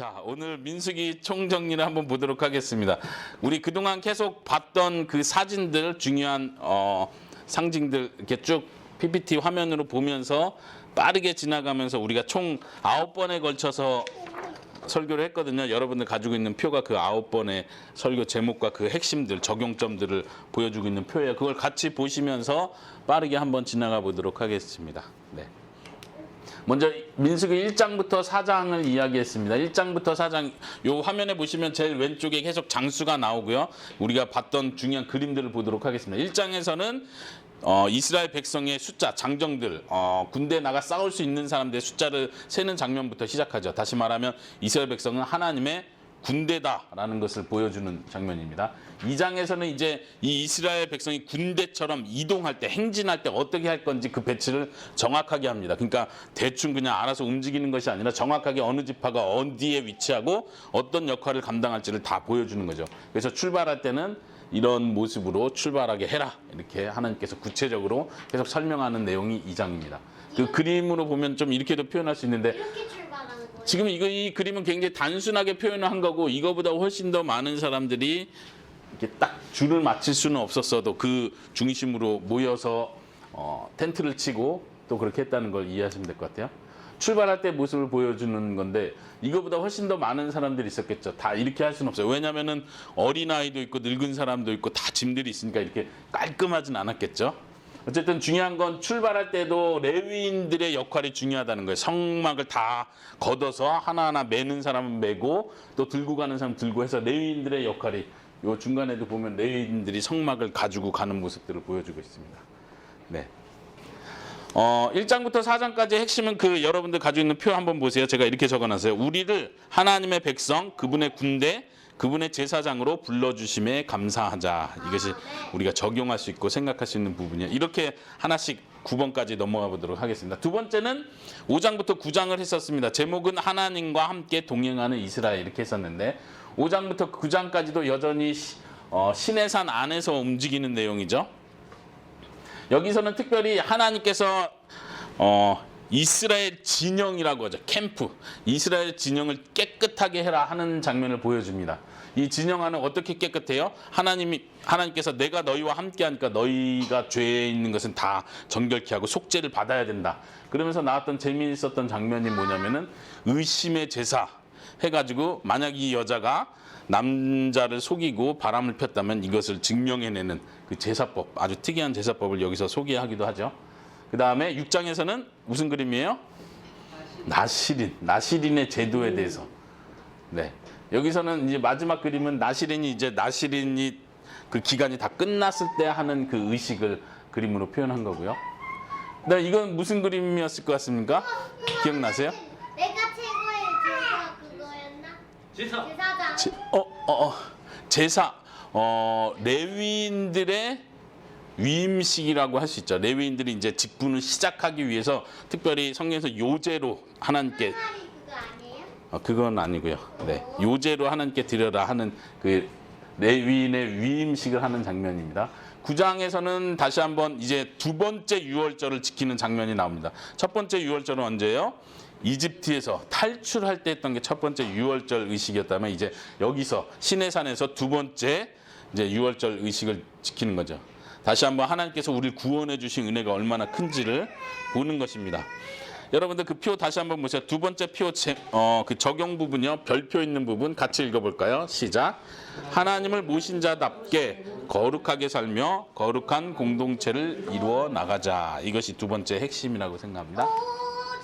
자, 오늘 민수기 총정리를 한번 보도록 하겠습니다. 우리 그동안 계속 봤던 그 사진들, 중요한 상징들 이렇게 쭉 PPT 화면으로 보면서 빠르게 지나가면서 우리가 총 9번에 걸쳐서 설교를 했거든요. 여러분들 가지고 있는 표가 그 9번의 설교 제목과 그 핵심들, 적용점들을 보여주고 있는 표예요. 그걸 같이 보시면서 빠르게 한번 지나가 보도록 하겠습니다. 네. 먼저 민수기 1장부터 4장을 이야기했습니다. 1장부터 4장, 요 화면에 보시면 제일 왼쪽에 계속 장수가 나오고요. 우리가 봤던 중요한 그림들을 보도록 하겠습니다. 1장에서는 이스라엘 백성의 숫자, 장정들, 군대에 나가 싸울 수 있는 사람들의 숫자를 세는 장면부터 시작하죠. 다시 말하면 이스라엘 백성은 하나님의 군대다라는 것을 보여주는 장면입니다. 2장에서는 이제 이 이스라엘 백성이 군대처럼 이동할 때, 행진할 때 어떻게 할 건지 그 배치를 정확하게 합니다. 그러니까 대충 그냥 알아서 움직이는 것이 아니라 정확하게 어느 지파가 어디에 위치하고 어떤 역할을 감당할지를 다 보여주는 거죠. 그래서 출발할 때는 이런 모습으로 출발하게 해라, 이렇게 하나님께서 구체적으로 계속 설명하는 내용이 2장입니다. 그 그림으로 보면 좀 이렇게도 표현할 수 있는데, 이렇게 출발하는 거예요? 지금 이 그림은 굉장히 단순하게 표현을 한 거고, 이거보다 훨씬 더 많은 사람들이 이렇게 딱 줄을 맞출 수는 없었어도 그 중심으로 모여서 텐트를 치고 또 그렇게 했다는 걸 이해하시면 될 것 같아요. 출발할 때 모습을 보여주는 건데, 이거보다 훨씬 더 많은 사람들이 있었겠죠. 다 이렇게 할 수는 없어요. 왜냐하면 어린아이도 있고 늙은 사람도 있고 다 짐들이 있으니까 이렇게 깔끔하진 않았겠죠. 어쨌든 중요한 건 출발할 때도 레위인들의 역할이 중요하다는 거예요. 성막을 다 걷어서 하나하나 매는 사람은 매고 또 들고 가는 사람 들고 해서 레위인들의 역할이, 요 중간에도 보면 레위인들이 성막을 가지고 가는 모습들을 보여주고 있습니다. 네. 1장부터 4장까지의 핵심은 그 여러분들 가지고 있는 표 한번 보세요. 제가 이렇게 적어놨어요. 우리를 하나님의 백성, 그분의 군대, 그분의 제사장으로 불러주심에 감사하자. 이것이 우리가 적용할 수 있고 생각할 수 있는 부분이에요. 이렇게 하나씩 9번까지 넘어가 보도록 하겠습니다. 두 번째는 5장부터 9장을 했었습니다. 제목은 하나님과 함께 동행하는 이스라엘, 이렇게 했었는데 5장부터 9장까지도 여전히 시내산 안에서 움직이는 내용이죠. 여기서는 특별히 하나님께서 이스라엘 진영이라고 하죠. 캠프. 이스라엘 진영을 깨끗하게 해라 하는 장면을 보여줍니다. 이 진영 안은 어떻게 깨끗해요? 하나님께서 내가 너희와 함께 하니까 너희가 죄에 있는 것은 다 정결케 하고 속죄를 받아야 된다. 그러면서 나왔던 재미있었던 장면이 뭐냐면은 의심의 제사 해가지고 만약 이 여자가 남자를 속이고 바람을 폈다면 이것을 증명해내는 그 제사법, 아주 특이한 제사법을 여기서 소개하기도 하죠. 그 다음에 6장에서는 무슨 그림이에요? 나시린의 제도에 대해서. 네. 여기서는 이제 마지막 그림은 나시린이 그 기간이 다 끝났을 때 하는 그 의식을 그림으로 표현한 거고요. 그다음에 이건 무슨 그림이었을 것 같습니까? 기억나세요? 내가 최고의 제사 그거였나? 제사장. 제사. 레위인들의 위임식이라고 할 수 있죠. 레위인들이 이제 직분을 시작하기 위해서 특별히 성경에서 요제로 하나님께, 그거 아니에요? 그건 아니고요. 네, 요제로 하나님께 드려라 하는 그 레위인의 위임식을 하는 장면입니다. 9장에서는 다시 한번 이제 두 번째 유월절을 지키는 장면이 나옵니다. 첫 번째 유월절은 언제예요? 이집트에서 탈출할 때 했던 게 첫 번째 유월절 의식이었다면 이제 여기서 시내산에서 두 번째 이제 유월절 의식을 지키는 거죠. 다시 한번 하나님께서 우리를 구원해 주신 은혜가 얼마나 큰지를 보는 것입니다. 여러분들 그 표 다시 한번 보세요. 두 번째 표 그 적용 부분이요. 별표 있는 부분 같이 읽어볼까요? 시작. 하나님을 모신 자답게 거룩하게 살며 거룩한 공동체를 이루어 나가자. 이것이 두 번째 핵심이라고 생각합니다.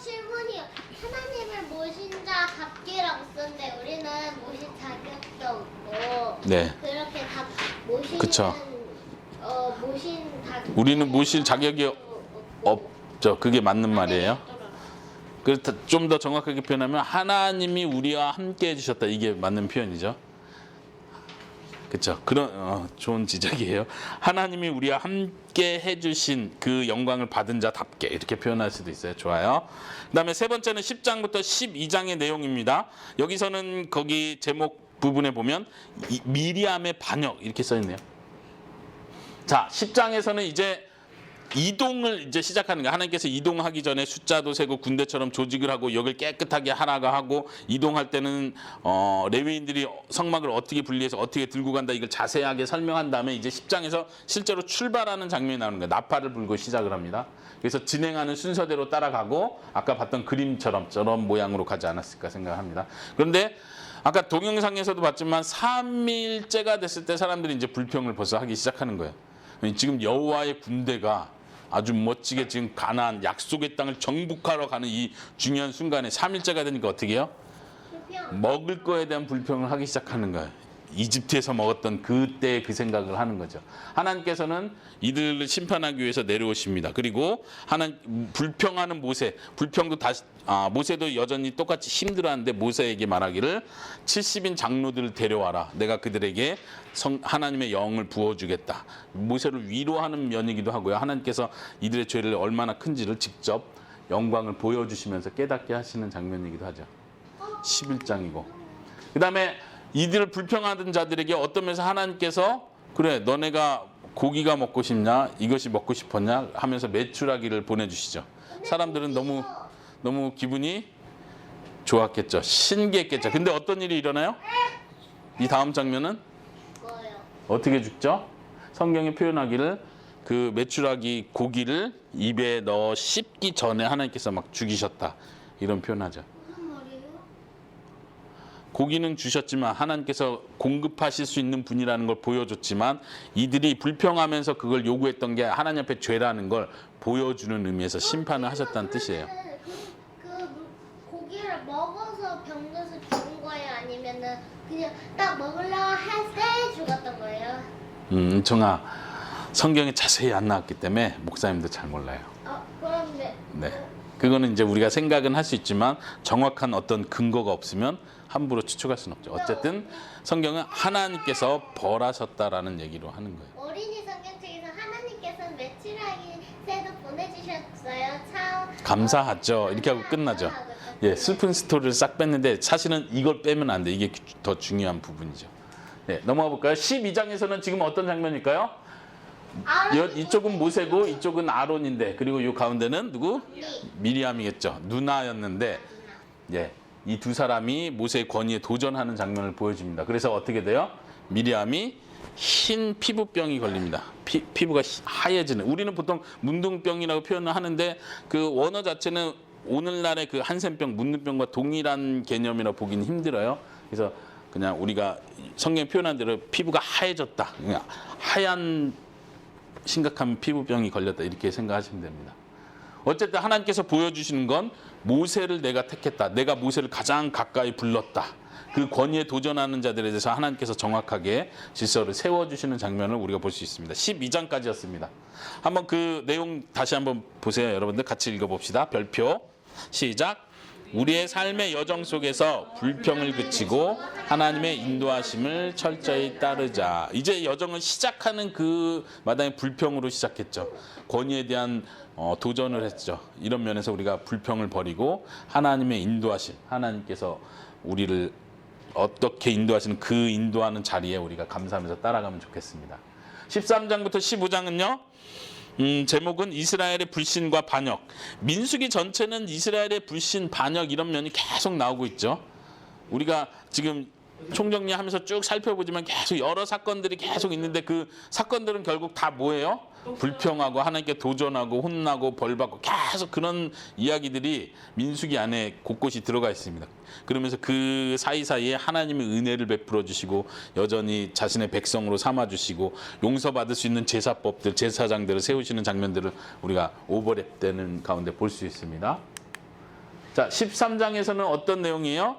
질문이요. 하나님을 모신 자답게라고 썼는데 우리는 모신 자격도 없고 네. 그렇게 다 모시는 그쵸. 모신 우리는 모실 자격이 없죠. 그게 맞는 말이에요. 그래서 좀 더 정확하게 표현하면 하나님이 우리와 함께 해주셨다. 이게 맞는 표현이죠. 그렇죠. 그런 좋은 지적이에요. 하나님이 우리와 함께 해주신 그 영광을 받은 자답게 이렇게 표현할 수도 있어요. 좋아요. 그다음에 세 번째는 10장부터 12장의 내용입니다. 여기서는 거기 제목 부분에 보면 미리암의 반역 이렇게 써 있네요. 자, 10장에서는 이제 이동을 이제 시작하는 거예요. 하나님께서 이동하기 전에 숫자도 세고 군대처럼 조직을 하고 여길 깨끗하게 하라고 하고 이동할 때는 레위인들이 성막을 어떻게 분리해서 어떻게 들고 간다 이걸 자세하게 설명한 다음에 이제 10장에서 실제로 출발하는 장면이 나오는 거예요. 나팔을 불고 시작을 합니다. 그래서 진행하는 순서대로 따라가고 아까 봤던 그림처럼 저런 모양으로 가지 않았을까 생각합니다. 그런데 아까 동영상에서도 봤지만 3일째가 됐을 때 사람들이 이제 불평을 벌써 하기 시작하는 거예요. 지금 여호와의 군대가 아주 멋지게 지금 가나안 약속의 땅을 정복하러 가는 이 중요한 순간에 3일째가 되니까 어떻게 해요? 불평. 먹을 거에 대한 불평을 하기 시작하는 거예요. 이집트에서 먹었던 그때 그 생각을 하는 거죠. 하나님께서는 이들을 심판하기 위해서 내려오십니다. 그리고 불평하는 모세, 불평도 다시 모세도 여전히 똑같이 힘들어하는데 모세에게 말하기를 70인 장로들을 데려와라. 내가 그들에게 하나님의 영을 부어주겠다. 모세를 위로하는 면이기도 하고요. 하나님께서 이들의 죄를 얼마나 큰지를 직접 영광을 보여주시면서 깨닫게 하시는 장면이기도 하죠. 11장이고. 그 다음에 이들을 불평하던 자들에게 어떤 면에서 하나님께서 그래 너네가 고기가 먹고 싶냐 이것이 먹고 싶었냐 하면서 메추라기를 보내주시죠. 사람들은 너무 기분이 좋았겠죠. 신기했겠죠. 근데 어떤 일이 일어나요? 이 다음 장면은 뭐요? 어떻게 죽죠? 성경이 표현하기를 그 메추라기 고기를 입에 넣어 씹기 전에 하나님께서 막 죽이셨다 이런 표현하죠. 무슨 말이에요? 고기는 주셨지만 하나님께서 공급하실 수 있는 분이라는 걸 보여줬지만 이들이 불평하면서 그걸 요구했던 게 하나님 앞에 죄라는 걸 보여주는 의미에서 심판을 하셨다는 뜻이에요. 그 고기를 먹어서 병들어서 죽은 거예요? 아니면은 그냥 딱 먹으려고 할 때 죽었던 거예요? 정아 성경에 자세히 안 나왔기 때문에 목사님도 잘 몰라요. 그런데 네, 그거는 이제 우리가 생각은 할 수 있지만 정확한 어떤 근거가 없으면 함부로 추측할 수는 없죠. 어쨌든 성경은 하나님께서 벌하셨다라는 얘기로 하는 거예요. 어린이 성경책에서 하나님께서는 메추라기 새도 보내주셨어요. 참 감사하죠. 이렇게 하고 끝나죠. 예, 슬픈 스토리를 싹 뺐는데 사실은 이걸 빼면 안 돼. 이게 더 중요한 부분이죠. 네, 넘어가 볼까요? 12장에서는 지금 어떤 장면일까요? 이쪽은 모세고 이쪽은 아론인데 그리고 이 가운데는 누구? 미리암이겠죠. 누나였는데 예, 이 두 사람이 모세의 권위에 도전하는 장면을 보여줍니다. 그래서 어떻게 돼요? 미리암이 흰 피부병이 걸립니다. 피부가 하얘지는. 우리는 보통 문둥병이라고 표현을 하는데 그 원어 자체는 오늘날의 그 한센병, 문둥병과 동일한 개념이라 보기는 힘들어요. 그래서 그냥 우리가 성경에 표현한 대로 피부가 하얘졌다. 그냥 하얀 심각한 피부병이 걸렸다. 이렇게 생각하시면 됩니다. 어쨌든 하나님께서 보여주시는 건 모세를 내가 택했다. 내가 모세를 가장 가까이 불렀다. 그 권위에 도전하는 자들에 대해서 하나님께서 정확하게 질서를 세워주시는 장면을 우리가 볼 수 있습니다. 12장까지였습니다. 한번 그 내용 다시 한번 보세요. 여러분들 같이 읽어봅시다. 별표 시작. 우리의 삶의 여정 속에서 불평을 그치고 하나님의 인도하심을 철저히 따르자. 이제 여정을 시작하는 그 마당에 불평으로 시작했죠. 권위에 대한 도전을 했죠. 이런 면에서 우리가 불평을 버리고 하나님의 인도하심, 하나님께서 우리를 어떻게 인도하시는 그 인도하는 자리에 우리가 감사하면서 따라가면 좋겠습니다. 13장부터 15장은요. 제목은 이스라엘의 불신과 반역. 민수기 전체는 이스라엘의 불신, 반역 이런 면이 계속 나오고 있죠. 우리가 지금 총정리하면서 쭉 살펴보지만 계속 여러 사건들이 계속 있는데 그 사건들은 결국 다 뭐예요? 불평하고 하나님께 도전하고 혼나고 벌받고 계속 그런 이야기들이 민수기 안에 곳곳이 들어가 있습니다. 그러면서 그 사이사이에 하나님의 은혜를 베풀어 주시고 여전히 자신의 백성으로 삼아 주시고 용서받을 수 있는 제사법들, 제사장들을 세우시는 장면들을 우리가 오버랩되는 가운데 볼 수 있습니다. 자, 13장에서는 어떤 내용이에요?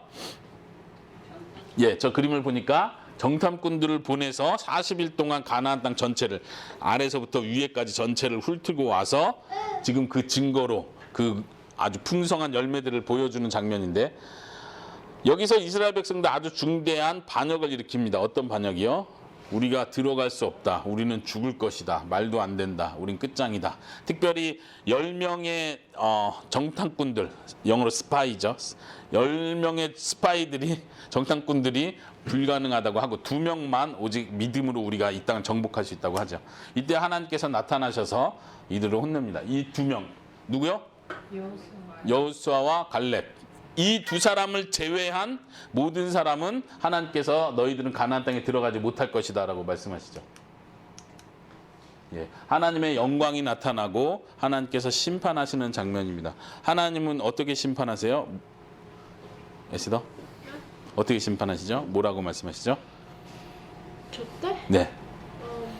예, 저 그림을 보니까 정탐꾼들을 보내서 40일 동안 가나안 땅 전체를 아래서부터 위에까지 전체를 훑고 와서 지금 그 증거로 그 아주 풍성한 열매들을 보여주는 장면인데 여기서 이스라엘 백성들 아주 중대한 반역을 일으킵니다. 어떤 반역이요? 우리가 들어갈 수 없다. 우리는 죽을 것이다. 말도 안 된다. 우린 끝장이다. 특별히 10명의 정탐꾼들, 영어로 스파이죠. 10명의 스파이들이 정탐꾼들이 불가능하다고 하고 2명만 오직 믿음으로 우리가 이 땅을 정복할 수 있다고 하죠. 이때 하나님께서 나타나셔서 이들을 혼냅니다. 이 2명 누구요? 여호수아와 갈렙. 이 두 사람을 제외한 모든 사람은 하나님께서 너희들은 가나안 땅에 들어가지 못할 것이다 라고 말씀하시죠. 예, 하나님의 영광이 나타나고 하나님께서 심판하시는 장면입니다. 하나님은 어떻게 심판하세요? 에스더? 어떻게 심판하시죠? 뭐라고 말씀하시죠? 저 때? 네.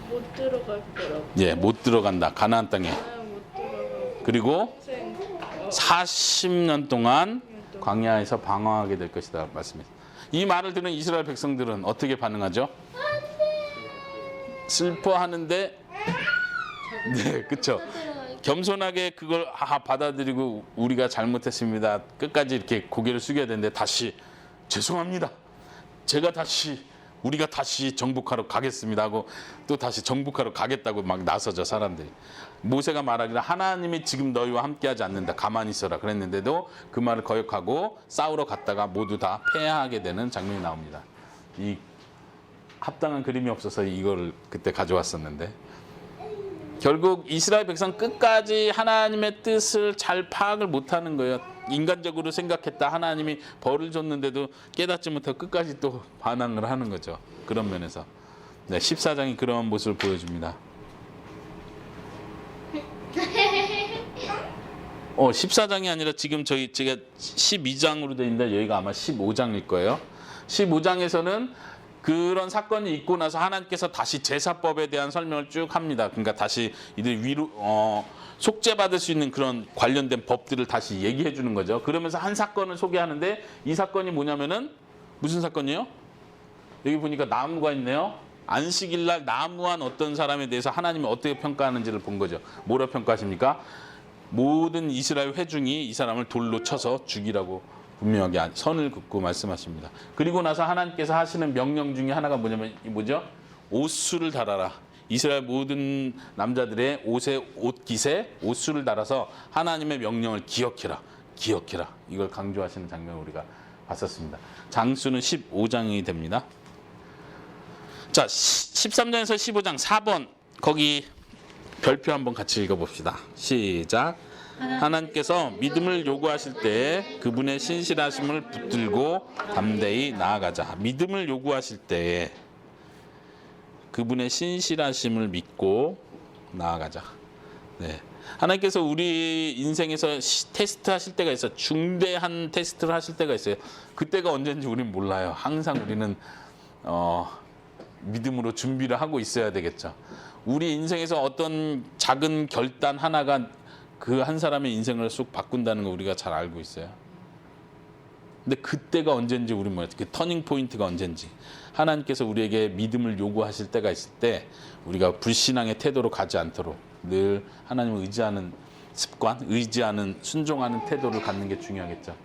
못 들어갈 거라고. 예, 못 들어간다. 가나안 땅에. 못 들어가고. 그리고 평생 40년 동안 광야에서 방황하게 될 것이다 말씀입니다. 이 말을 들은 이스라엘 백성들은 어떻게 반응하죠? 슬퍼하는데, 네, 그렇죠. 겸손하게 그걸 받아들이고 우리가 잘못했습니다. 끝까지 이렇게 고개를 숙여야 되는데 다시 죄송합니다. 우리가 다시 정복하러 가겠습니다 하고 또 다시 정복하러 가겠다고 막 나서죠, 사람들이. 모세가 말하기를 하나님이 지금 너희와 함께하지 않는다. 가만히 있어라. 그랬는데도 그 말을 거역하고 싸우러 갔다가 모두 다 패하게 되는 장면이 나옵니다. 이 합당한 그림이 없어서 이걸 그때 가져왔었는데 결국 이스라엘 백성 끝까지 하나님의 뜻을 잘 파악을 못하는 거예요. 인간적으로 생각했다. 하나님이 벌을 줬는데도 깨닫지 못하고 끝까지 또 반항을 하는 거죠. 그런 면에서. 네, 14장이 그런 모습을 보여줍니다. 14장이 아니라 지금 제가 12장으로 되어 있는데 여기가 아마 15장일 거예요. 15장에서는 그런 사건이 있고 나서 하나님께서 다시 제사법에 대한 설명을 쭉 합니다. 그러니까 다시 이들 속죄받을 수 있는 그런 관련된 법들을 다시 얘기해 주는 거죠. 그러면서 한 사건을 소개하는데 이 사건이 뭐냐면은 무슨 사건이에요? 여기 보니까 나무가 있네요. 안식일 날 나무한 어떤 사람에 대해서 하나님이 어떻게 평가하는지를 본 거죠. 뭐라 평가하십니까? 모든 이스라엘 회중이 이 사람을 돌로 쳐서 죽이라고 분명하게 선을 긋고 말씀하십니다. 그리고 나서 하나님께서 하시는 명령 중에 하나가 뭐죠? 옷수를 달아라. 이스라엘 모든 남자들의 옷깃에 옷수를 달아서 하나님의 명령을 기억해라. 이걸 강조하시는 장면을 우리가 봤었습니다. 장수는 15장이 됩니다. 자, 13장에서 15장 4번 거기 별표 한번 같이 읽어봅시다. 시작. 하나님께서 믿음을 요구하실 때 그분의 신실하심을 붙들고 담대히 나아가자. 믿음을 요구하실 때에 그분의 신실하심을 믿고 나아가자. 네. 하나님께서 우리 인생에서 테스트 하실 때가 있어요. 중대한 테스트를 하실 때가 있어요. 그때가 언제인지 우리는 몰라요. 항상 우리는 믿음으로 준비를 하고 있어야 되겠죠. 우리 인생에서 어떤 작은 결단 하나가 그 한 사람의 인생을 쑥 바꾼다는 거 우리가 잘 알고 있어요. 근데 그때가 언제인지 우리 몰라요. 그 터닝 포인트가 언제인지. 하나님께서 우리에게 믿음을 요구하실 때가 있을 때 우리가 불신앙의 태도로 가지 않도록 늘 하나님을 의지하는 습관, 순종하는 태도를 갖는 게 중요하겠죠.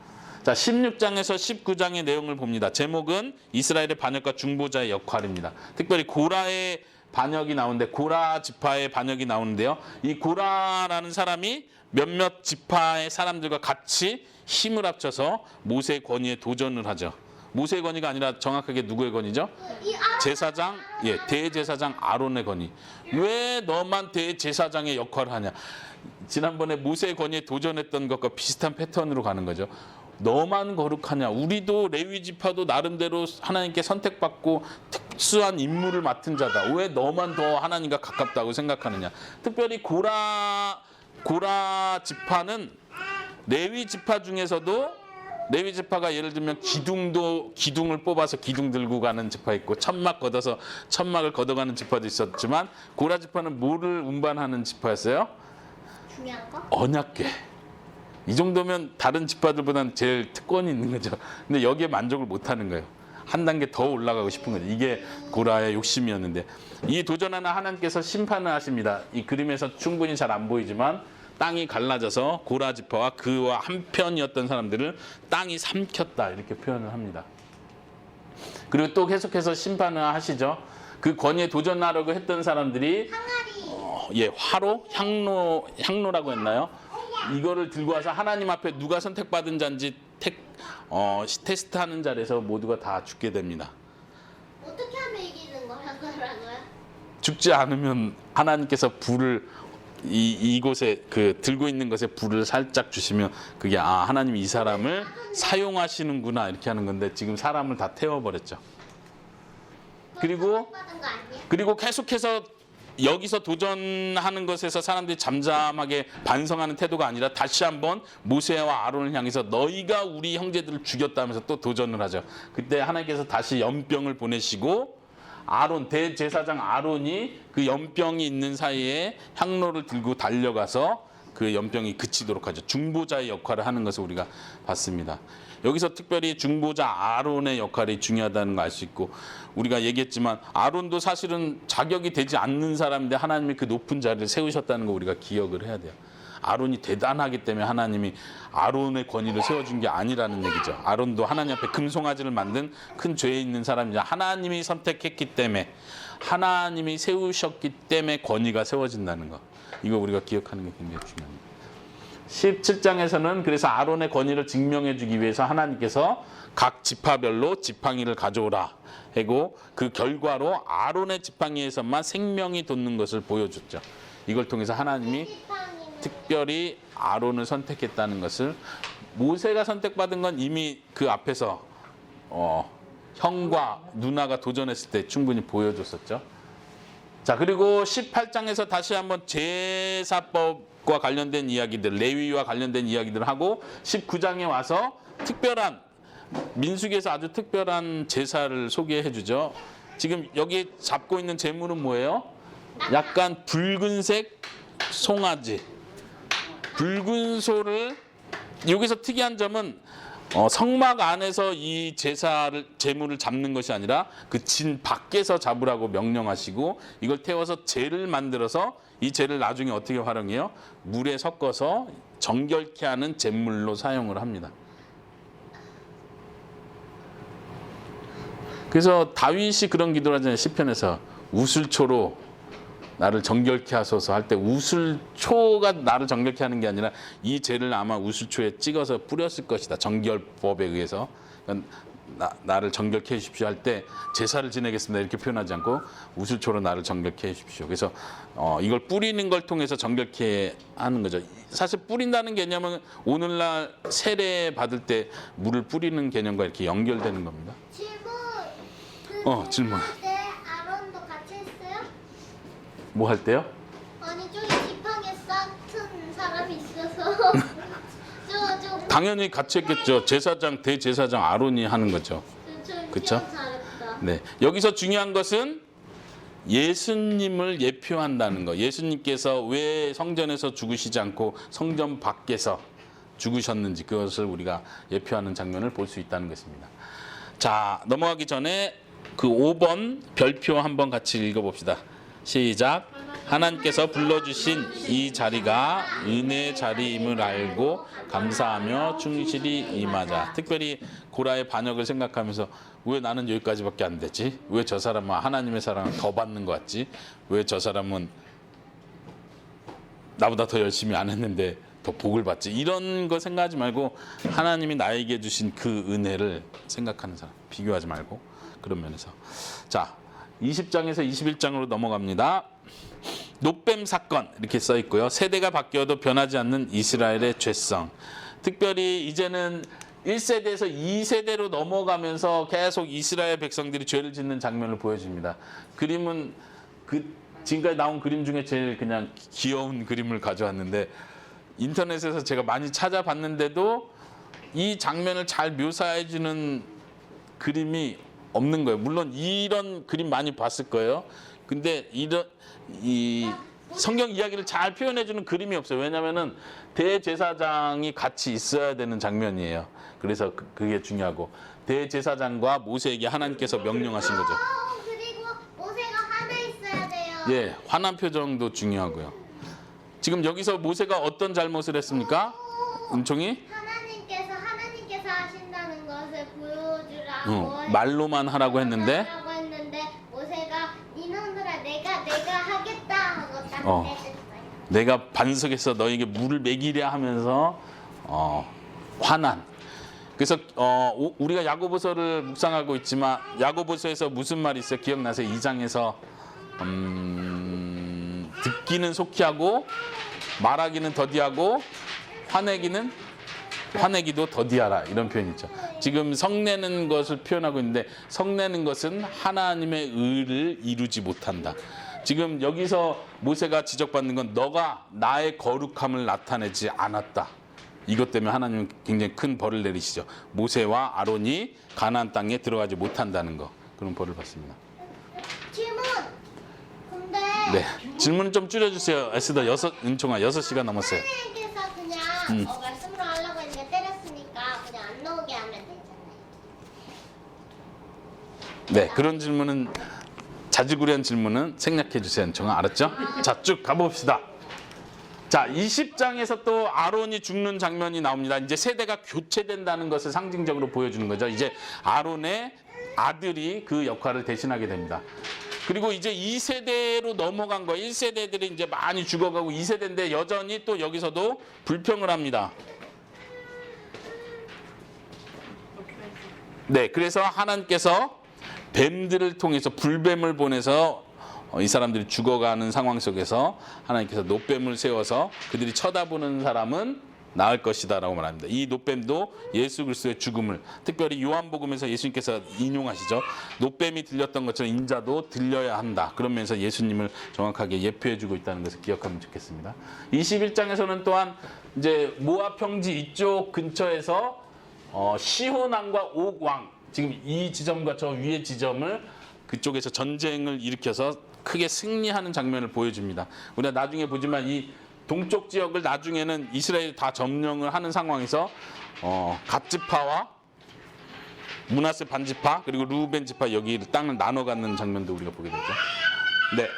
자, 16장에서 19장의 내용을 봅니다. 제목은 이스라엘의 반역과 중보자의 역할입니다. 특별히 고라의 반역이 나오는데 고라 지파의 반역이 나오는데요. 이 고라라는 사람이 몇몇 지파의 사람들과 같이 힘을 합쳐서 모세의 권위에 도전을 하죠. 모세의 권위가 아니라 정확하게 누구의 권위죠? 제사장, 대제사장 아론의 권위. 왜 너만 대제사장의 역할을 하냐? 지난번에 모세의 권위에 도전했던 것과 비슷한 패턴으로 가는 거죠. 너만 거룩하냐? 우리도 레위 지파도 나름대로 하나님께 선택받고 특수한 임무를 맡은 자다. 왜 너만 더 하나님과 가깝다고 생각하느냐? 특별히 고라 지파는 레위 지파 중에서도 레위 지파가 예를 들면 기둥을 뽑아서 기둥 들고 가는 지파 있고 천막 걷어서 천막을 걷어가는 지파도 있었지만 고라 지파는 뭐를 운반하는 지파였어요? 중요한 거? 언약궤. 이 정도면 다른 지파들보다는 제일 특권이 있는 거죠. 근데 여기에 만족을 못하는 거예요. 한 단계 더 올라가고 싶은 거죠. 이게 고라의 욕심이었는데 이 도전하는 하나님께서 심판을 하십니다. 이 그림에서 충분히 잘 안 보이지만 땅이 갈라져서 고라 지파와 그와 한편이었던 사람들을 땅이 삼켰다 이렇게 표현을 합니다. 그리고 또 계속해서 심판을 하시죠. 그 권위에 도전하려고 했던 사람들이 항아리. 화로, 향로라고 했나요? 이거를 들고 와서 하나님 앞에 누가 선택받은 자인지 테스트하는 자리에서 모두가 다 죽게 됩니다. 어떻게 하면 이기는 거라고요? 죽지 않으면 하나님께서 불을 이곳에 그 들고 있는 것에 불을 살짝 주시면 그게 하나님이 이 사람을 사용하시는구나 이렇게 하는 건데 지금 사람을 다 태워버렸죠. 그리고 받은 거 아니야? 그리고 계속해서 여기서 도전하는 것에서 사람들이 잠잠하게 반성하는 태도가 아니라 다시 한번 모세와 아론을 향해서 너희가 우리 형제들을 죽였다면서 또 도전을 하죠. 그때 하나님께서 다시 연병을 보내시고 아론 대제사장 아론이 그 연병이 있는 사이에 향로를 들고 달려가서 그 연병이 그치도록 하죠. 중보자의 역할을 하는 것을 우리가 봤습니다. 여기서 특별히 중보자 아론의 역할이 중요하다는 걸 알 수 있고 우리가 얘기했지만 아론도 사실은 자격이 되지 않는 사람인데 하나님이 그 높은 자리를 세우셨다는 거 우리가 기억을 해야 돼요. 아론이 대단하기 때문에 하나님이 아론의 권위를 세워준 게 아니라는 얘기죠. 아론도 하나님 앞에 금송아지를 만든 큰 죄에 있는 사람이자 하나님이 선택했기 때문에 하나님이 세우셨기 때문에 권위가 세워진다는 거. 이거 우리가 기억하는 게 굉장히 중요합니다. 17장에서는 그래서 아론의 권위를 증명해 주기 위해서 하나님께서 각 지파별로 지팡이를 가져오라 하고 그 결과로 아론의 지팡이에서만 생명이 돋는 것을 보여줬죠. 이걸 통해서 하나님이 특별히 아론을 선택했다는 것을 모세가 선택받은 건 이미 그 앞에서 형과 누나가 도전했을 때 충분히 보여줬었죠. 자, 그리고 18장에서 다시 한번 제사법과 관련된 이야기들, 레위와 관련된 이야기들을 하고 19장에 와서 특별한 민수기에서 아주 특별한 제사를 소개해 주죠. 지금 여기 잡고 있는 제물은 뭐예요? 약간 붉은색 송아지. 붉은 소를 여기서 특이한 점은 성막 안에서 이 제물을 잡는 것이 아니라 그 진 밖에서 잡으라고 명령하시고 이걸 태워서 재를 만들어서 이 재를 나중에 어떻게 활용해요? 물에 섞어서 정결케 하는 제물로 사용을 합니다. 그래서 다윗이 그런 기도를 하잖아요. 시편에서 우슬초로 나를 정결케 하소서 할 때 우슬초가 나를 정결케 하는 게 아니라 이 재를 아마 우슬초에 찍어서 뿌렸을 것이다. 정결법에 의해서. 그러니까 나를 정결케 해 주십시오 할 때 제사를 지내겠습니다 이렇게 표현하지 않고 우슬초로 나를 정결케 해 주십시오. 그래서 이걸 뿌리는 걸 통해서 정결케 하는 거죠. 사실 뿌린다는 개념은 오늘날 세례 받을 때 물을 뿌리는 개념과 이렇게 연결되는 겁니다. 질문. 질문. 때 아론도 같이 했어요? 뭐 할 때요? 아니 저기 지팡이 싹튼 사람이 있어서 저 당연히 같이 했겠죠. 제사장 대제사장 아론이 하는 거죠. 그쵸? 잘했다. 네. 여기서 중요한 것은 예수님을 예표한다는 거. 예수님께서 왜 성전에서 죽으시지 않고 성전 밖에서 죽으셨는지 그것을 우리가 예표하는 장면을 볼 수 있다는 것입니다. 자, 넘어가기 전에 그 5번 별표 한번 같이 읽어봅시다. 시작. 하나님께서 불러주신 이 자리가 은혜의 자리임을 알고 감사하며 충실히 임하자. 특별히 고라의 반역을 생각하면서 왜 나는 여기까지밖에 안 되지? 왜 저 사람은 하나님의 사랑을 더 받는 것 같지? 왜 저 사람은 나보다 더 열심히 안 했는데 더 복을 받지? 이런 거 생각하지 말고 하나님이 나에게 주신 그 은혜를 생각하는 사람. 비교하지 말고 그런 면에서. 자, 20장에서 21장으로 넘어갑니다. 놋뱀 사건 이렇게 써 있고요. 세대가 바뀌어도 변하지 않는 이스라엘의 죄성. 특별히 이제는 1세대에서 2세대로 넘어가면서 계속 이스라엘 백성들이 죄를 짓는 장면을 보여줍니다. 그림은 지금까지 나온 그림 중에 제일 그냥 귀여운 그림을 가져왔는데 인터넷에서 제가 많이 찾아봤는데도 이 장면을 잘 묘사해 주는 그림이 없는 거예요. 물론 이런 그림 많이 봤을 거예요. 근데 이 성경 이야기를 잘 표현해 주는 그림이 없어요. 왜냐면은 대제사장이 같이 있어야 되는 장면이에요. 그래서 그게 중요하고 대제사장과 모세에게 하나님께서 명령하신 거죠. 그리고 모세가 화나 있어야 돼요. 예, 화난 표정도 중요하고요. 지금 여기서 모세가 어떤 잘못을 했습니까? 은총이? 하나님께서 하신다는 것을 보여주라고 말로만 하라고 했는데 모세가 이 내가 반석에서 너에게 물을 먹이려 하면서 화난. 그래서 우리가 야고보서를 묵상하고 있지만 야고보서에서 무슨 말이 있어요? 기억나세요? 2장에서 듣기는 속히 하고 말하기는 더디하고 화내기도 더디하라, 이런 표현이 있죠. 지금 성내는 것을 표현하고 있는데, 성내는 것은 하나님의 의를 이루지 못한다. 지금 여기서 모세가 지적받는 건 너가 나의 거룩함을 나타내지 않았다. 이것 때문에 하나님은 굉장히 큰 벌을 내리시죠. 모세와 아론이 가나안 땅에 들어가지 못한다는 거, 그런 벌을 받습니다. 질문. 근데 네, 질문 좀 줄여주세요. 에스더 은총아 6시간 넘었어요. 하나님께서 그냥 말씀으로 하려고 했는데 때렸으니까 그냥 안 나오게 하면 되잖아요. 네, 그런 질문은, 자질구레한 질문은 생략해 주세요. 은총아, 알았죠? 자, 쭉 가봅시다. 자, 20장에서 또 아론이 죽는 장면이 나옵니다. 이제 세대가 교체된다는 것을 상징적으로 보여주는 거죠. 이제 아론의 아들이 그 역할을 대신하게 됩니다. 그리고 이제 2세대로 넘어간 거, 1세대들이 이제 많이 죽어가고 2세대인데 여전히 또 여기서도 불평을 합니다. 네, 그래서 하나님께서 뱀들을 통해서 불뱀을 보내서 이 사람들이 죽어가는 상황 속에서 하나님께서 놋뱀을 세워서 그들이 쳐다보는 사람은 나을 것이다 라고 말합니다. 이 놋뱀도 예수 그리스도의 죽음을, 특별히 요한복음에서 예수님께서 인용하시죠. 놋뱀이 들렸던 것처럼 인자도 들려야 한다. 그러면서 예수님을 정확하게 예표해주고 있다는 것을 기억하면 좋겠습니다. 21장에서는 또한 이제 모압 평지 이쪽 근처에서 시혼 왕과 옥 왕, 지금 이 지점과 저 위의 지점을 그쪽에서 전쟁을 일으켜서 크게 승리하는 장면을 보여줍니다. 우리가 나중에 보지만 이 동쪽 지역을 나중에는 이스라엘이 다 점령을 하는 상황에서 갓지파와 므낫세 반지파 그리고 루벤 지파, 여기 땅을 나눠 갖는 장면도 우리가 보게 되죠. 네.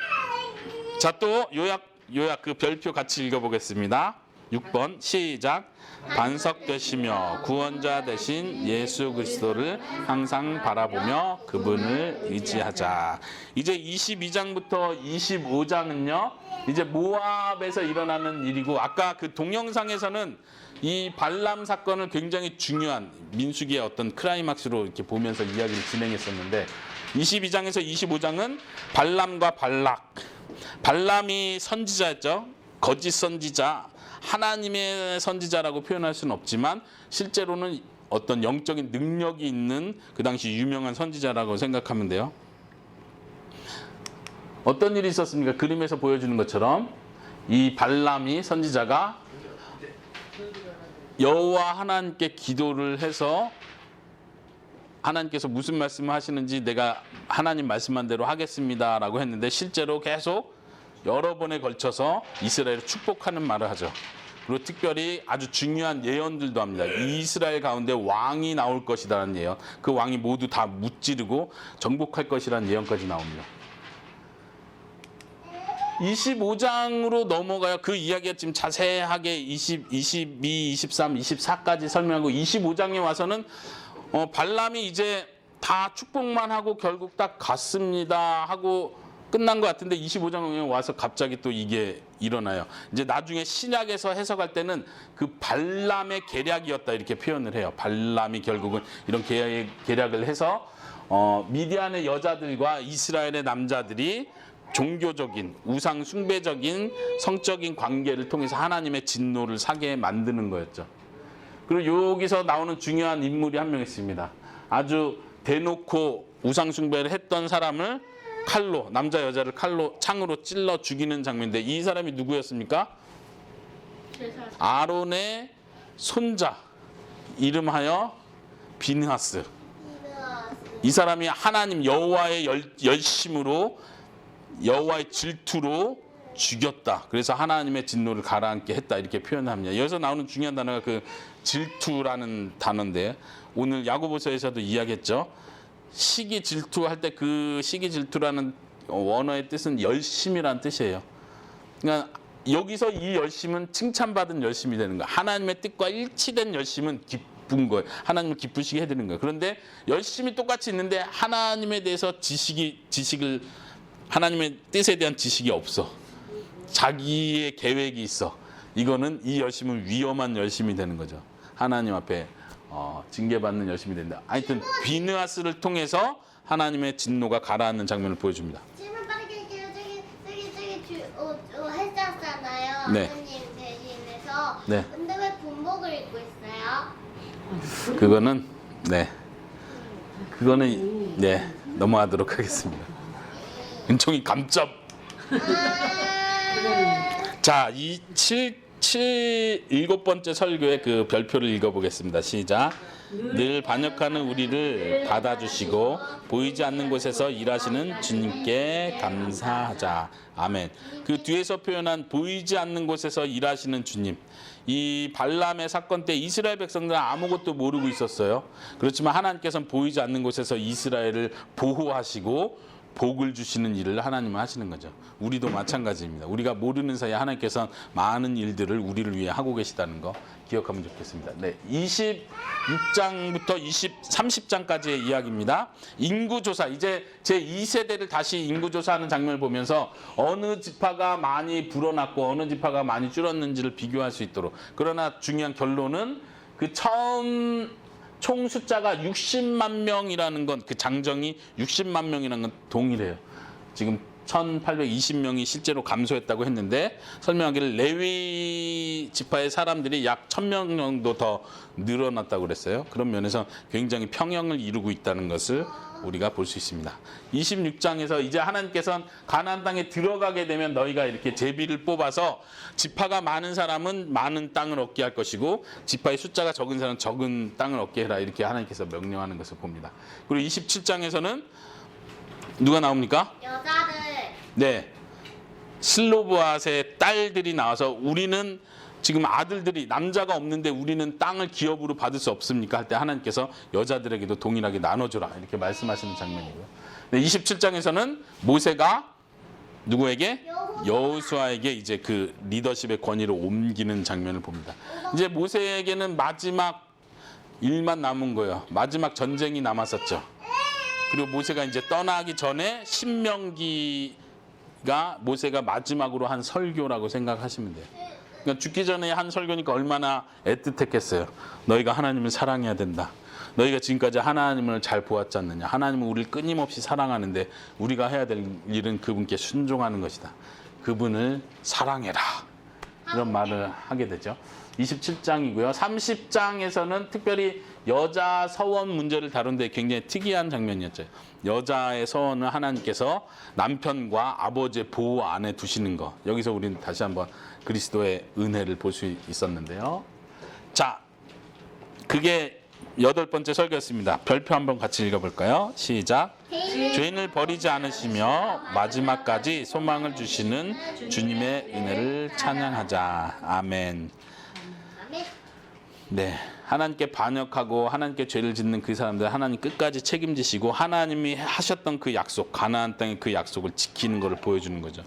자, 또 요약 그 별표 같이 읽어보겠습니다. 6번 시작. 반석되시며 구원자 되신 예수 그리스도를 항상 바라보며 그분을 의지하자. 이제 22장부터 25장은요 이제 모압에서 일어나는 일이고, 아까 그 동영상에서는 이 발람 사건을 굉장히 중요한 민수기의 어떤 클라이막스로 이렇게 보면서 이야기를 진행했었는데, 22장에서 25장은 발람과 발락. 발람이 선지자였죠. 거짓 선지자, 하나님의 선지자라고 표현할 수는 없지만 실제로는 어떤 영적인 능력이 있는 그 당시 유명한 선지자라고 생각하면 돼요. 어떤 일이 있었습니까? 그림에서 보여주는 것처럼 이 발람이 선지자가 여호와 하나님께 기도를 해서 하나님께서 무슨 말씀을 하시는지 내가 하나님 말씀한 대로 하겠습니다라고 했는데, 실제로 계속 여러 번에 걸쳐서 이스라엘을 축복하는 말을 하죠. 그리고 특별히 아주 중요한 예언들도 합니다. 이스라엘 가운데 왕이 나올 것이라는 예언, 그 왕이 모두 다 무찌르고 정복할 것이라는 예언까지 나옵니다. 25장으로 넘어가요. 그 이야기가 지금 자세하게 22, 23, 24까지 설명하고, 25장에 와서는 발람이 이제 다 축복만 하고 결국 딱 갔습니다 하고 끝난 것 같은데 25장에 와서 갑자기 또 이게 일어나요. 이제 나중에 신약에서 해석할 때는 그 발람의 계략이었다 이렇게 표현을 해요. 발람이 결국은 이런 계략을 해서 미디안의 여자들과 이스라엘의 남자들이 종교적인, 우상 숭배적인 성적인 관계를 통해서 하나님의 진노를 사게 만드는 거였죠. 그리고 여기서 나오는 중요한 인물이 한 명 있습니다. 아주 대놓고 우상 숭배를 했던 사람을 칼로, 남자 여자를 칼로 창으로 찔러 죽이는 장면인데, 이 사람이 누구였습니까? 아론의 손자, 이름하여 비느하스. 이 사람이 하나님 여호와의 열심으로, 여호와의 질투로 죽였다. 그래서 하나님의 진노를 가라앉게 했다 이렇게 표현합니다. 여기서 나오는 중요한 단어가 그 질투라는 단어인데, 오늘 야고보서에서도 이야기했죠. 시기 질투할 때 그 시기 질투라는 원어의 뜻은 열심이라는 뜻이에요. 그러니까 여기서 이 열심은 칭찬받은 열심이 되는 거예요. 하나님의 뜻과 일치된 열심은 기쁜 거예요. 하나님을 기쁘시게 해드리는 거예요. 그런데 열심이 똑같이 있는데 하나님에 대해서 지식을, 하나님의 뜻에 대한 지식이 없어. 자기의 계획이 있어. 이거는 이 열심은 위험한 열심이 되는 거죠. 하나님 앞에 징계받는 열심이 된다. 하여튼 비느하스를 통해서 하나님의 진노가 가라앉는 장면을 보여줍니다. 질문 빠르게 할게요. 했었잖아요. 네. 아버님 대신해서. 네. 근데 왜 군복을 입고 있어요? 그거는 그거는 넘어가도록 하겠습니다. 은총이 감점. 자, 이 7번째 설교의 그 별표를 읽어보겠습니다. 시작. 늘 반역하는 우리를 받아주시고 보이지 않는 곳에서 일하시는 주님께 감사하자. 아멘. 그 뒤에서 표현한 보이지 않는 곳에서 일하시는 주님. 이 발람의 사건 때 이스라엘 백성들은 아무것도 모르고 있었어요. 그렇지만 하나님께서는 보이지 않는 곳에서 이스라엘을 보호하시고 복을 주시는 일을 하나님은 하시는 거죠. 우리도 마찬가지입니다. 우리가 모르는 사이에 하나님께서는 많은 일들을 우리를 위해 하고 계시다는 거 기억하면 좋겠습니다. 네, 26장부터 30장까지의 이야기입니다. 인구조사, 이제 제2세대를 다시 인구조사하는 장면을 보면서 어느 지파가 많이 불어났고 어느 지파가 많이 줄었는지를 비교할 수 있도록. 그러나 중요한 결론은 그 처음 총 숫자가 60만 명이라는 건, 그 장정이 60만 명이라는 건 동일해요. 지금 1820명이 실제로 감소했다고 했는데 설명하기를 레위 지파의 사람들이 약 1000명 정도 더 늘어났다고 그랬어요. 그런 면에서 굉장히 평형을 이루고 있다는 것을 우리가 볼 수 있습니다. 26장에서 이제 하나님께서는 가나안 땅에 들어가게 되면 너희가 이렇게 제비를 뽑아서 지파가 많은 사람은 많은 땅을 얻게 할 것이고 지파의 숫자가 적은 사람은 적은 땅을 얻게 해라, 이렇게 하나님께서 명령하는 것을 봅니다. 그리고 27장에서는 누가 나옵니까? 여자들. 네, 슬로브앗의 딸들이 나와서 우리는 지금 아들들이 남자가 없는데 우리는 땅을 기업으로 받을 수 없습니까? 할 때 하나님께서 여자들에게도 동일하게 나눠줘라, 이렇게 말씀하시는 장면이고요. 네, 27장에서는 모세가 누구에게? 여호수아에게 이제 그 리더십의 권위를 옮기는 장면을 봅니다. 이제 모세에게는 마지막 일만 남은 거예요. 마지막 전쟁이 남았었죠. 그리고 모세가 이제 떠나기 전에 신명기가 모세가 마지막으로 한 설교라고 생각하시면 돼요. 그러니까 죽기 전에 한 설교니까 얼마나 애틋했겠어요. 너희가 하나님을 사랑해야 된다. 너희가 지금까지 하나님을 잘 보았지 않느냐. 하나님은 우리를 끊임없이 사랑하는데 우리가 해야 될 일은 그분께 순종하는 것이다. 그분을 사랑해라. 이런 말을 하게 되죠. 27장이고요. 30장에서는 특별히 여자 서원 문제를 다룬데 굉장히 특이한 장면이었죠. 여자의 서원을 하나님께서 남편과 아버지의 보호 안에 두시는 거. 여기서 우리는 다시 한번 그리스도의 은혜를 볼 수 있었는데요. 자, 그게 8번째 설교였습니다. 별표 한번 같이 읽어볼까요? 시작. 죄인을 버리지 않으시며 마지막까지 소망을 주시는 주님의 은혜를 찬양하자. 아멘. 네, 하나님께 반역하고 하나님께 죄를 짓는 그 사람들 하나님 끝까지 책임지시고 하나님이 하셨던 그 약속, 가나안 땅의 그 약속을 지키는 것을 보여주는 거죠.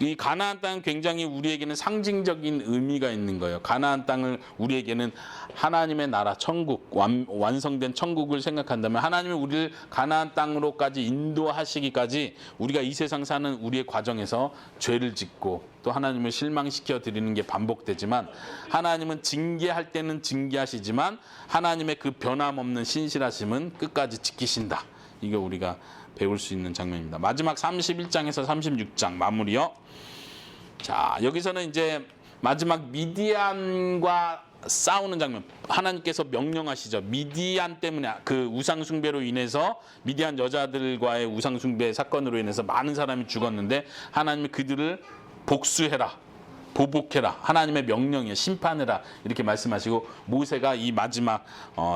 이 가나안 땅은 굉장히 우리에게는 상징적인 의미가 있는 거예요. 가나안 땅을 우리에게는 하나님의 나라, 천국, 완성된 천국을 생각한다면 하나님이 우리를 가나안 땅으로까지 인도하시기까지 우리가 이 세상 사는 우리의 과정에서 죄를 짓고 또 하나님을 실망시켜 드리는 게 반복되지만 하나님은 징계할 때는 징계하시지만 하나님의 그 변함없는 신실하심은 끝까지 지키신다. 이게 우리가 배울 수 있는 장면입니다. 마지막 31장에서 36장 마무리요. 자, 여기서는 이제 마지막 미디안과 싸우는 장면. 하나님께서 명령하시죠. 미디안 때문에 그 우상 숭배로 인해서 미디안 여자들과의 우상 숭배 사건으로 인해서 많은 사람이 죽었는데 하나님이 그들을 복수해라, 보복해라. 하나님의 명령이에요. 심판해라. 이렇게 말씀하시고 모세가 이 마지막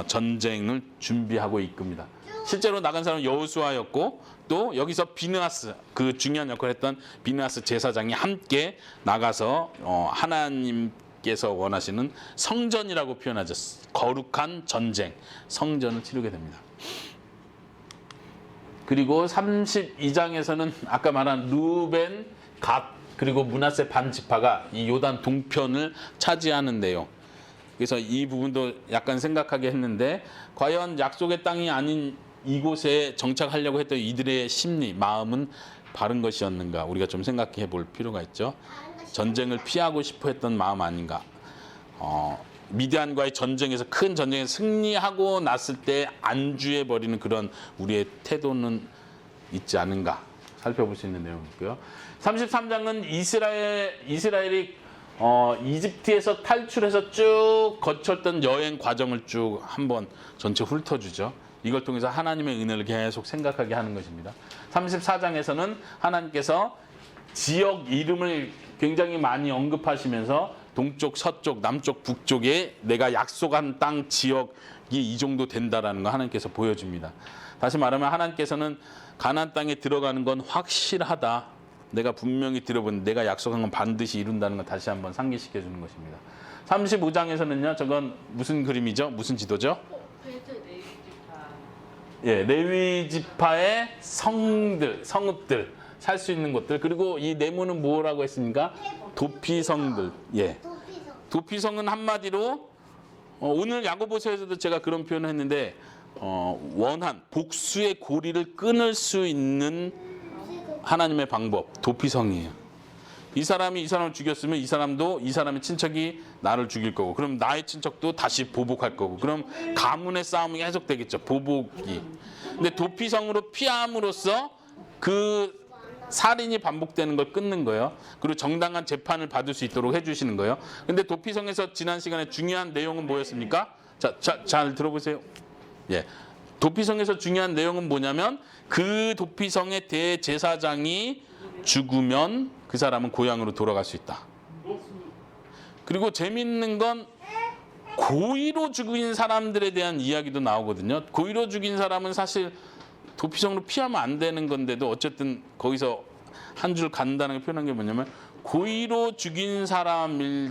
전쟁을 준비하고 이끕니다. 실제로 나간 사람은 여호수아였고 또 여기서 비느하스, 그 중요한 역할을 했던 비느하스 제사장이 함께 나가서 하나님께서 원하시는 성전이라고 표현하죠. 거룩한 전쟁, 성전을 치르게 됩니다. 그리고 32장에서는 아까 말한 루벤, 갓, 그리고 므낫세 반 지파가 이 요단 동편을 차지하는데요. 그래서 이 부분도 약간 생각하게 했는데 과연 약속의 땅이 아닌 이곳에 정착하려고 했던 이들의 심리, 마음은 바른 것이었는가 우리가 좀 생각해 볼 필요가 있죠. 전쟁을 피하고 싶어 했던 마음 아닌가. 미디안과의 전쟁에서 큰 전쟁에 승리하고 났을 때 안주해 버리는 그런 우리의 태도는 있지 않은가 살펴볼 수 있는 내용이고요. 33장은 이스라엘이 이집트에서 탈출해서 쭉 거쳤던 여행 과정을 쭉 한번 전체 훑어주죠. 이걸 통해서 하나님의 은혜를 계속 생각하게 하는 것입니다. 34장에서는 하나님께서 지역 이름을 굉장히 많이 언급하시면서 동쪽, 서쪽, 남쪽, 북쪽에 내가 약속한 땅 지역이 이 정도 된다라는 거 하나님께서 보여줍니다. 다시 말하면 하나님께서는 가나안 땅에 들어가는 건 확실하다. 내가 분명히 들어본 내가 약속한 건 반드시 이룬다는 걸 다시 한번 상기시켜 주는 것입니다. 35장에서는요. 저건 무슨 그림이죠? 무슨 지도죠? 예, 레위 지파의 성들, 성읍들, 살 수 있는 곳들. 그리고 이 네모는 뭐라고 했습니까? 도피성들. 예. 도피성은 한마디로 오늘 야고보서에서도 제가 그런 표현을 했는데 원한 복수의 고리를 끊을 수 있는 하나님의 방법, 도피성이에요. 이 사람이 이 사람을 죽였으면 이 사람도 이 사람의 친척이 나를 죽일 거고, 그럼 나의 친척도 다시 보복할 거고, 그럼 가문의 싸움이 계속되겠죠. 보복이. 근데 도피성으로 피함으로써 그 살인이 반복되는 걸 끊는 거예요. 그리고 정당한 재판을 받을 수 있도록 해주시는 거예요. 근데 도피성에서 지난 시간에 중요한 내용은 뭐였습니까? 잘 들어보세요. 예. 도피성에서 중요한 내용은 뭐냐면 그 도피성의 대제사장이 죽으면 그 사람은 고향으로 돌아갈 수 있다. 그리고 재밌는 건 고의로 죽인 사람들에 대한 이야기도 나오거든요. 고의로 죽인 사람은 사실 도피성으로 피하면 안 되는 건데도 어쨌든 거기서 한 줄 간다는 걸 표현한 게 뭐냐면 고의로 죽인 사람은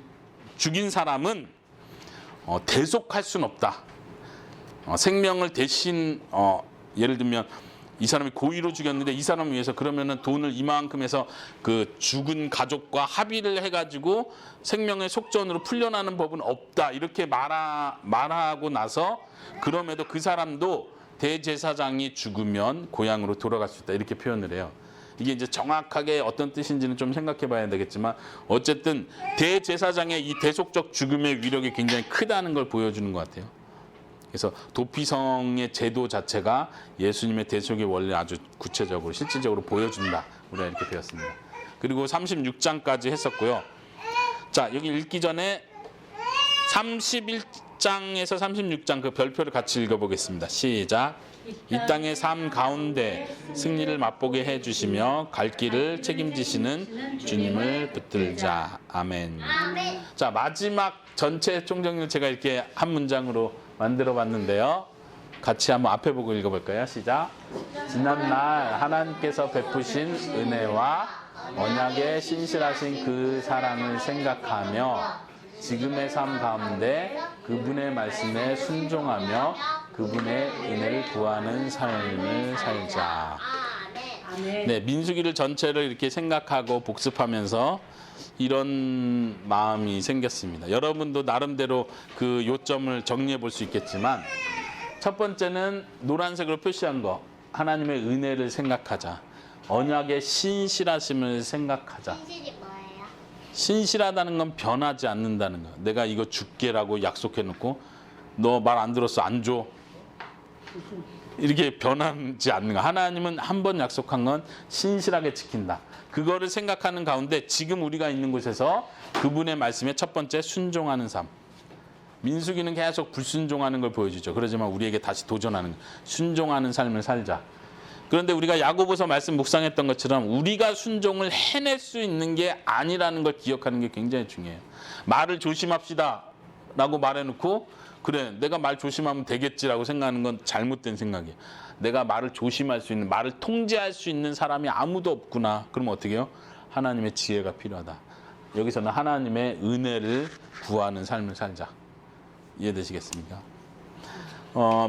대속할 수는 없다. 생명을 대신 예를 들면 이 사람이 고의로 죽였는데 이 사람을 위해서 그러면은 돈을 이만큼 해서 그 죽은 가족과 합의를 해가지고 생명의 속전으로 풀려나는 법은 없다. 이렇게 말하고 나서 그럼에도 그 사람도 대제사장이 죽으면 고향으로 돌아갈 수 있다. 이렇게 표현을 해요. 이게 이제 정확하게 어떤 뜻인지는 좀 생각해 봐야 되겠지만 어쨌든 대제사장의 이 대속적 죽음의 위력이 굉장히 크다는 걸 보여주는 것 같아요. 그래서 도피성의 제도 자체가 예수님의 대속의 원리를 아주 구체적으로 실질적으로 보여준다. 우리가 이렇게 배웠습니다. 그리고 36장까지 했었고요. 자, 여기 읽기 전에 31장에서 36장 그 별표를 같이 읽어보겠습니다. 시작. 이 땅의 삶 가운데 승리를 맛보게 해주시며 갈 길을 책임지시는 주님을 붙들자. 아멘. 자, 마지막 전체 총정리를 제가 이렇게 한 문장으로 만들어 봤는데요. 같이 한번 앞에 보고 읽어볼까요? 시작. 지난날 하나님께서 베푸신 은혜와 언약의 신실하신 그 사랑을 생각하며 지금의 삶 가운데 그분의 말씀에 순종하며 그분의 은혜를 구하는 삶을 살자. 네, 민수기를 전체를 이렇게 생각하고 복습하면서 이런 마음이 생겼습니다. 여러분도 나름대로 그 요점을 정리해 볼 수 있겠지만 첫 번째는 노란색으로 표시한 거, 하나님의 은혜를 생각하자. 언약의 신실하심을 생각하자. 신실이 뭐예요? 신실하다는 건 변하지 않는다는 거. 내가 이거 줄게라고 약속해 놓고 너 말 안 들었어, 안 줘. 이렇게 변하지 않는 거. 하나님은 한 번 약속한 건 신실하게 지킨다. 그거를 생각하는 가운데 지금 우리가 있는 곳에서 그분의 말씀에 첫 번째 순종하는 삶. 민수기는 계속 불순종하는 걸 보여주죠. 그러지만 우리에게 다시 도전하는 거. 순종하는 삶을 살자. 그런데 우리가 야고보서 말씀 묵상했던 것처럼 우리가 순종을 해낼 수 있는 게 아니라는 걸 기억하는 게 굉장히 중요해요. 말을 조심합시다 라고 말해놓고 그래 내가 말 조심하면 되겠지라고 생각하는 건 잘못된 생각이에요. 내가 말을 조심할 수 있는, 말을 통제할 수 있는 사람이 아무도 없구나. 그러면 어떻게 해요? 하나님의 지혜가 필요하다. 여기서는 하나님의 은혜를 구하는 삶을 살자. 이해되시겠습니까?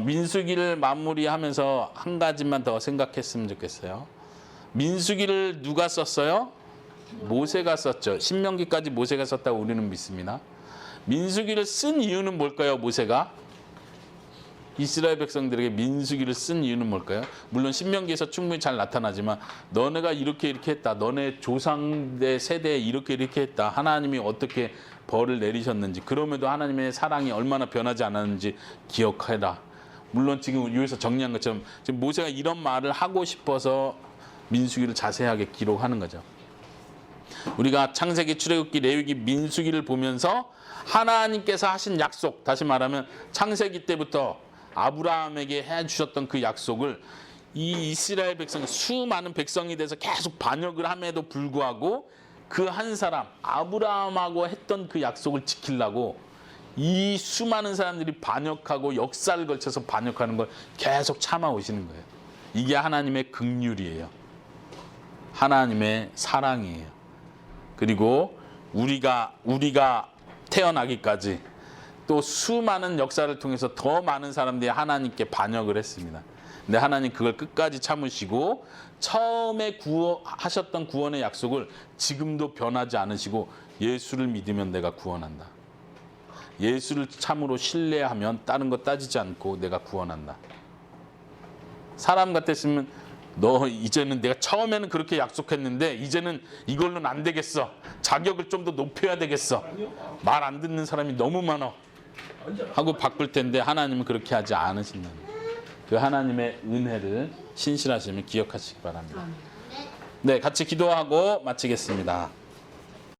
민수기를 마무리하면서 한 가지만 더 생각했으면 좋겠어요. 민수기를 누가 썼어요? 모세가 썼죠. 신명기까지 모세가 썼다고 우리는 믿습니다. 민수기를 쓴 이유는 뭘까요? 모세가 이스라엘 백성들에게 민수기를 쓴 이유는 뭘까요? 물론 신명기에서 충분히 잘 나타나지만 너네가 이렇게 했다. 너네 조상대 세대에 이렇게 했다. 하나님이 어떻게 벌을 내리셨는지, 그럼에도 하나님의 사랑이 얼마나 변하지 않았는지 기억해라. 물론 지금 여기서 정리한 것처럼 지금 모세가 이런 말을 하고 싶어서 민수기를 자세하게 기록하는 거죠. 우리가 창세기, 출애굽기, 레위기, 민수기를 보면서 하나님께서 하신 약속, 다시 말하면 창세기 때부터 아브라함에게 해주셨던 그 약속을 이 이스라엘 백성, 수많은 백성이 돼서 계속 반역을 함에도 불구하고 그 한 사람, 아브라함하고 했던 그 약속을 지키려고 이 수많은 사람들이 반역하고 역사를 걸쳐서 반역하는 걸 계속 참아오시는 거예요. 이게 하나님의 긍휼이에요. 하나님의 사랑이에요. 그리고 우리가 태어나기까지 또 수많은 역사를 통해서 더 많은 사람들이 하나님께 반역을 했습니다. 근데 하나님 그걸 끝까지 참으시고 처음에 하셨던 구원의 약속을 지금도 변하지 않으시고 예수를 믿으면 내가 구원한다. 예수를 참으로 신뢰하면 다른 거 따지지 않고 내가 구원한다. 사람 같았으면 너 이제는 내가 처음에는 그렇게 약속했는데 이제는 이걸로는 안 되겠어. 자격을 좀 더 높여야 되겠어. 말 안 듣는 사람이 너무 많아. 하고 바꿀 텐데 하나님은 그렇게 하지 않으신다. 그 하나님의 은혜를 신실하심을 기억하시기 바랍니다. 네, 같이 기도하고 마치겠습니다.